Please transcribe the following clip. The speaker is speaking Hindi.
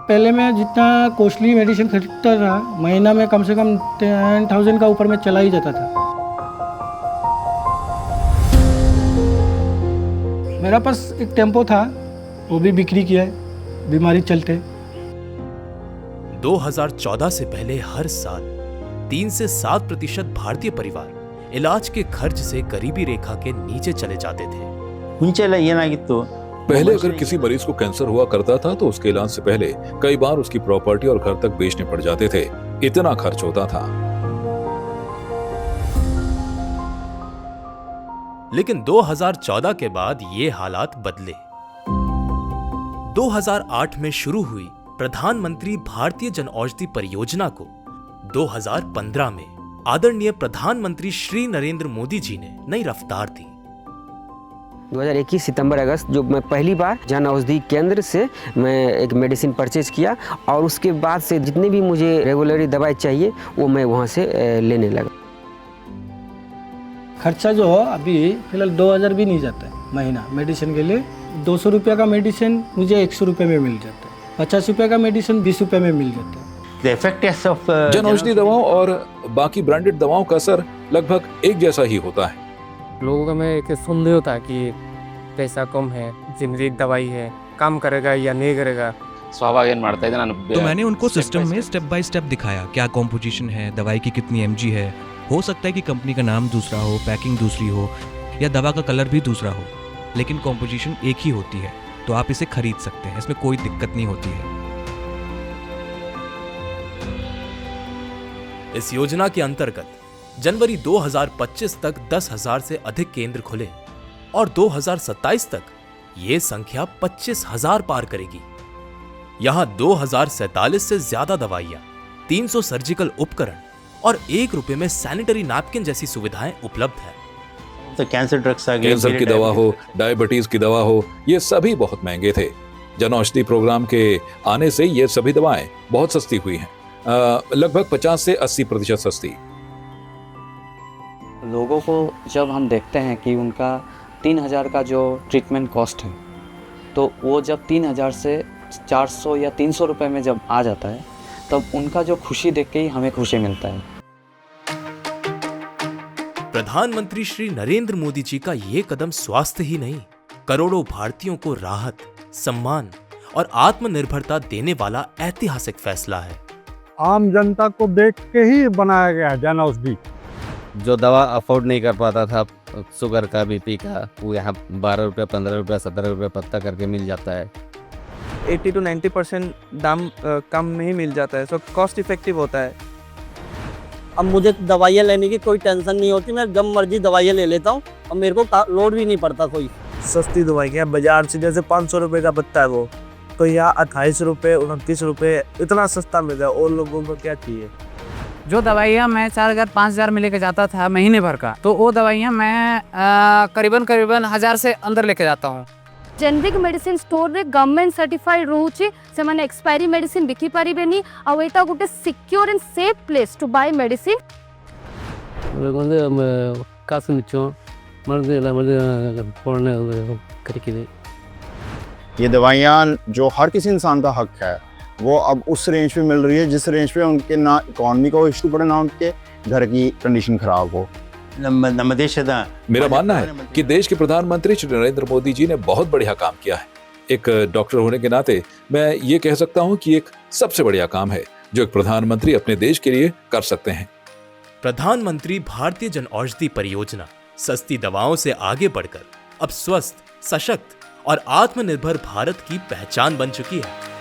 पहले मैं जितना कॉस्टली मेडिसिन खरीदता था, महीना में कम से कम 10,000 का ऊपर में चला ही जाता था। मेरा पास एक टेम्पो था, वो भी बिक्री किया है बीमारी चलते। 2014 से पहले हर साल 3 से 7% भारतीय परिवार इलाज के खर्च से गरीबी रेखा के नीचे चले जाते थे। पहले अगर किसी मरीज को कैंसर हुआ करता था तो उसके इलाज से पहले कई बार उसकी प्रॉपर्टी और घर तक बेचने पड़ जाते थे, इतना खर्च होता था। लेकिन 2014 के बाद ये हालात बदले। 2008 में शुरू हुई प्रधानमंत्री भारतीय जनऔषधि परियोजना को 2015 में आदरणीय प्रधानमंत्री श्री नरेंद्र मोदी जी ने नई रफ्तार दी। 2021 सितंबर अगस्त जो मैं पहली बार जन औषधि केंद्र से मैं एक मेडिसिन परचेज किया और उसके बाद से जितनी भी मुझे रेगुलरली दवाई चाहिए वो मैं वहाँ से लेने लगा। खर्चा जो हो अभी फिलहाल 2,000 भी नहीं जाता है महीना मेडिसिन के लिए। 200 रुपये का मेडिसिन मुझे 100 रुपये में मिल जाता है, 50 रुपये का मेडिसिन 20 रुपये में मिल जाता है। जन औषधि दवाओं और बाकी ब्रांडेड दवाओं का असर लगभग एक जैसा ही होता है। लोगों का में एक संदेह होता है कि पैसा कम है, जेनेरिक दवाई है, काम करेगा या नहीं करेगा। तो मैंने उनको सिस्टम में स्टेप बाय स्टेप दिखाया, क्या कॉम्पोजिशन है, दवाई की कितनी mg है। हो सकता है कि कंपनी का नाम दूसरा हो, पैकिंग दूसरी हो या दवा का कलर भी दूसरा हो, लेकिन कॉम्पोजिशन एक ही होती है, तो आप इसे खरीद सकते हैं, इसमें कोई दिक्कत नहीं होती है। इस योजना के अंतर्गत जनवरी 2025 तक 10,000 से अधिक केंद्र खुले और 2027 तक ये संख्या 25,000 पार करेगी। यहां 2,047 से ज्यादा दवाइयां, 300 सर्जिकल उपकरण और ₹1 में सैनिटरी नैपकिन जैसी सुविधाएं उपलब्ध है। तो कैंसर की दवा हो, डायबिटीज की दवा हो, ये सभी बहुत महंगे थे। जन औषधि प्रोग्राम के आने से ये सभी दवाएं बहुत सस्ती हुई हैं, लगभग 50 से 80% सस्ती। लोगों को जब हम देखते हैं कि उनका 3,000 का जो ट्रीटमेंट कॉस्ट है, तो वो जब 3,000 से 400 या 300 रुपए में जब आ जाता है, तब उनका जो खुशी देख के ही हमें खुशी मिलता है। प्रधानमंत्री श्री नरेंद्र मोदी जी का ये कदम स्वास्थ्य ही नहीं, करोड़ों भारतीयों को राहत, सम्मान और आत्मनिर्भरता देने वाला ऐतिहासिक फैसला है। आम जनता को देख के ही बनाया गया जन औषधि। जो दवा अफोर्ड नहीं कर पाता था, शुगर का, बीपी का, वो यहाँ 12 रुपये, 15 रुपये, 17 रुपये पत्ता करके मिल जाता है। 80 to 90% दाम कम में ही मिल जाता है, सो कॉस्ट इफेक्टिव होता है। अब मुझे दवाइयाँ लेने की कोई टेंशन नहीं होती, मैं जब मर्जी दवाइयाँ ले लेता हूँ और मेरे को लोड भी नहीं पड़ता कोई। सस्ती दवाई क्या, बाजार से जैसे 500 रुपये का पत्ता है वो, तो यहाँ 28 रुपये, 29 रुपये, इतना सस्ता मिल जाए। और लोगों को क्या चाहिए? जो दवाइयाँ मैं 4,000 5,000 में लेके जाता था महीने भर का, तो वो दवाइयाँ मैं करीबन 1,000 से अंदर लेके जाता हूँ। जेनेरिक मेडिसिन स्टोर रे गवर्नमेंट सर्टिफाइड रोचे, से माने एक्सपायरी मेडिसिन बिकी पारिबेनी, आ एटा गुटे secure and safe place to buy medicine. कासु निचो ये दवाइयाँ जो हर किसी इंसान का हक है, वो अब उस रेंज पे मिल रही है जिस रेंज पे उनके ना इकॉनमी को इशू पड़े, ना उनके घर की कंडीशन खराब हो। मेरा मानना है कि देश के प्रधानमंत्री श्री नरेंद्र मोदी जी ने बहुत बढ़िया काम किया है। एक डॉक्टर होने के नाते मैं ये कह सकता हूँ कि एक सबसे बढ़िया काम है जो एक प्रधानमंत्री अपने देश के लिए कर सकते हैं। प्रधानमंत्री भारतीय जनऔषधि परियोजना सस्ती दवाओं से आगे बढ़कर अब स्वस्थ, सशक्त और आत्मनिर्भर भारत की पहचान बन चुकी है।